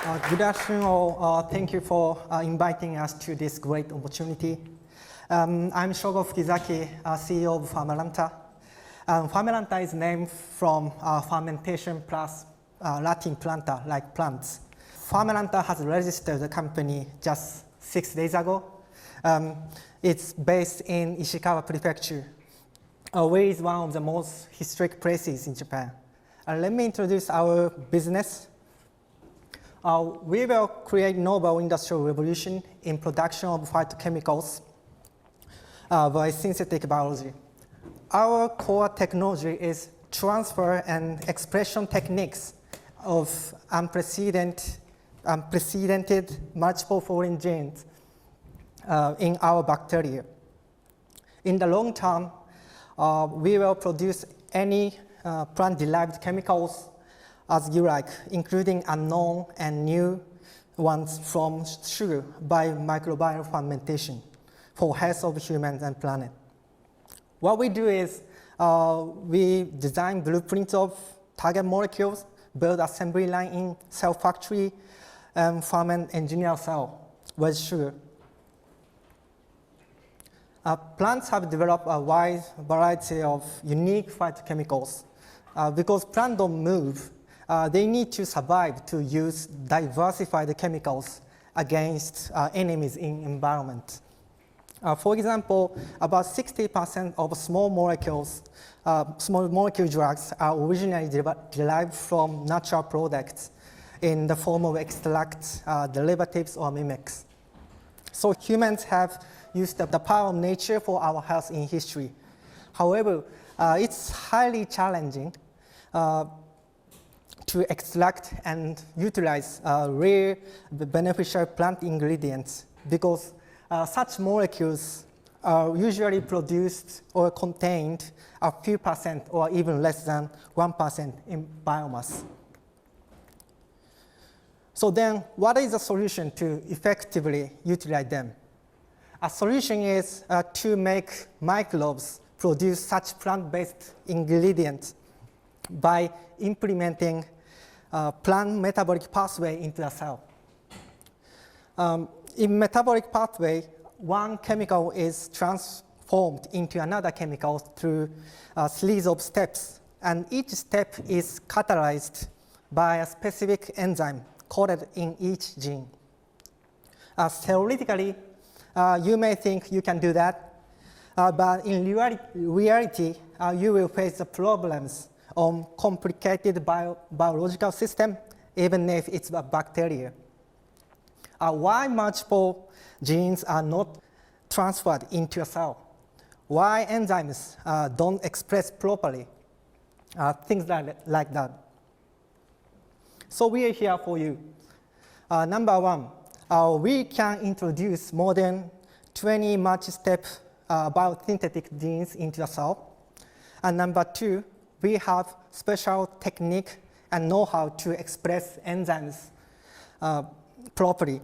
Good afternoon, all. Thank you for inviting us to this great opportunity. I'm Shogo Fukizaki, CEO of Fermelanta. Fermelanta is named from fermentation plus Latin planta, like plants. Fermelanta has registered the company just 6 days ago. It's based in Ishikawa Prefecture, where is one of the most historic places in Japan. Let me introduce our business. We will create novel industrial revolution in production of phytochemicals by synthetic biology. Our core technology is transfer and expression techniques of unprecedented multiple foreign genes in our bacteria. In the long term, we will produce any plant-derived chemicals as you like, including unknown and new ones from sugar by microbial fermentation for health of humans and planet. What we do is we design blueprints of target molecules, build assembly line in cell factory, and ferment engineer cell with sugar. Plants have developed a wide variety of unique phytochemicals. Because plants don't move, they need to survive to use diversified chemicals against enemies in environment. For example, about 60% of small molecule drugs are originally derived from natural products in the form of extracts, derivatives, or mimics. So humans have used the power of nature for our health in history. However, it's highly challenging to extract and utilize rare beneficial plant ingredients because such molecules are usually produced or contained a few percent or even less than 1% in biomass. So then, what is the solution to effectively utilize them? A solution is to make microbes produce such plant-based ingredients by implementing plant metabolic pathway into a cell. In metabolic pathway, one chemical is transformed into another chemical through a series of steps, and each step is catalyzed by a specific enzyme coded in each gene. Theoretically, you may think you can do that, but in reality, you will face the problems on complicated biological system, even if it's a bacteria. Why multiple genes are not transferred into a cell? Why enzymes don't express properly? Things like that. So we are here for you. Number one, we can introduce more than 20 multi-step biosynthetic genes into a cell. And number two, we have special technique and know-how to express enzymes properly.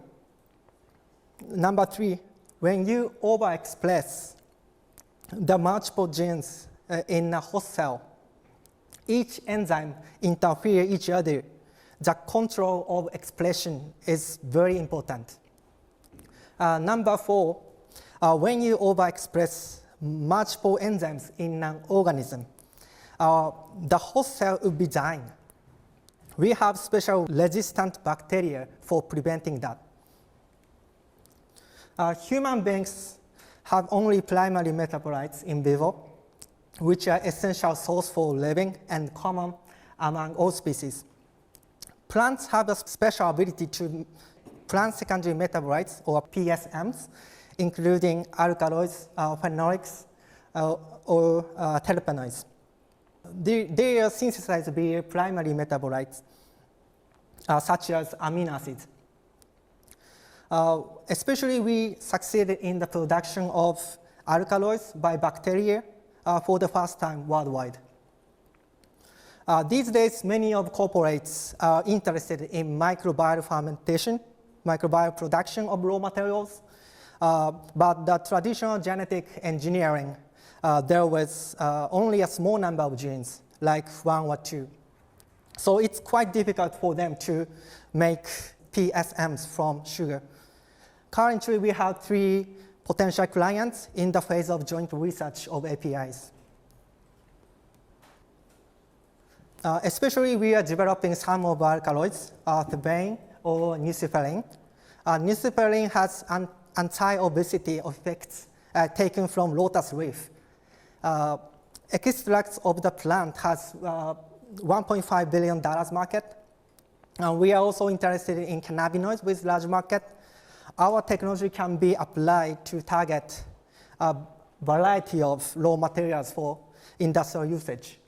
Number three, when you overexpress the multiple genes in a host cell, each enzyme interfere each other. The control of expression is very important. Number four, when you overexpress multiple enzymes in an organism, the host cell will be dying. We have special resistant bacteria for preventing that. Human beings have only primary metabolites in vivo, which are essential source for living and common among all species. Plants have a special ability to plant secondary metabolites, or PSMs, including alkaloids, phenolics, or terpenoids. They are synthesized via primary metabolites, such as amino acids. Especially, we succeeded in the production of alkaloids by bacteria for the first time worldwide. These days, many of corporates are interested in microbial fermentation, microbial production of raw materials, but the traditional genetic engineering, there was only a small number of genes, like 1 or 2. So it's quite difficult for them to make PSMs from Shogo. Currently, we have 3 potential clients in the phase of joint research of APIs. Especially, we are developing some of alkaloids, thebaine or nuciferin. Nuciferin has anti-obesity effects taken from lotus leaf. Extracts of the plant has $1.5 billion market. We are also interested in cannabinoids with large market. Our technology can be applied to target a variety of raw materials for industrial usage.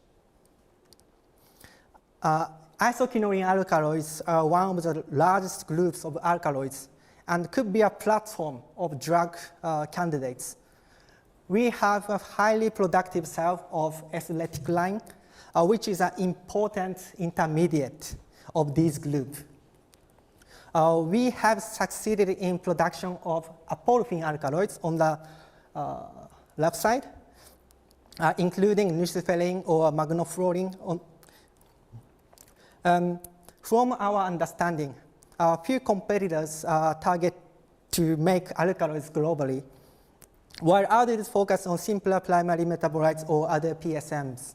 Isoquinoline alkaloids are one of the largest groups of alkaloids and could be a platform of drug candidates. We have a highly productive cell of S-reticline, which is an important intermediate of this group. We have succeeded in production of apolefin alkaloids on the left side, including nuciferin or magnofluorine. From our understanding, a few competitors target to make alkaloids globally, while others focus on simpler primary metabolites or other PSMs,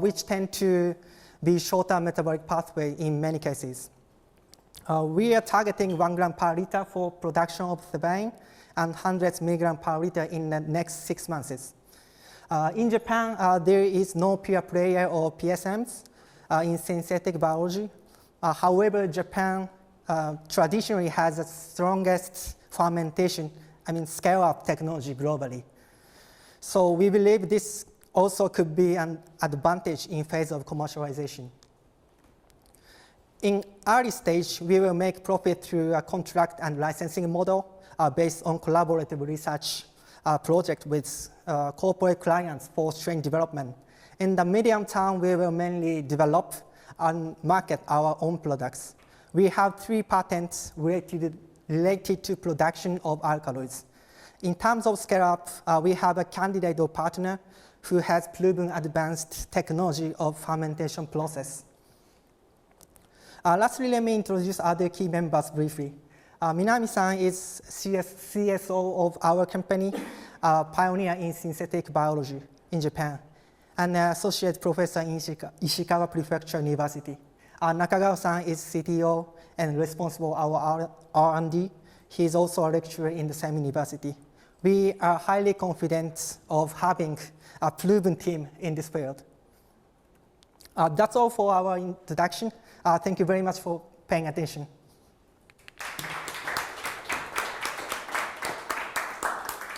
which tend to be shorter metabolic pathway in many cases. We are targeting 1 gram per liter for production of thebaine and hundreds milligram per liter in the next 6 months. In Japan, there is no pure player or PSMs in synthetic biology. However, Japan traditionally has the strongest fermentation, scale-up technology globally. So we believe this also could be an advantage in phase of commercialization. In early stage, we will make profit through a contract and licensing model based on collaborative research project with corporate clients for strain development. In the medium term, we will mainly develop and market our own products. We have 3 patents related to production of alkaloids. In terms of scale-up, we have a candidate or partner who has proven advanced technology of fermentation process. Lastly, let me introduce other key members briefly. Minami-san is CSO of our company, pioneer in synthetic biology in Japan, and associate professor in Ishikawa Prefecture University. Nakagawa-san is CTO and responsible for our R&D. He is also a lecturer in the same university. We are highly confident of having a proven team in this field. That's all for our introduction. Thank you very much for paying attention.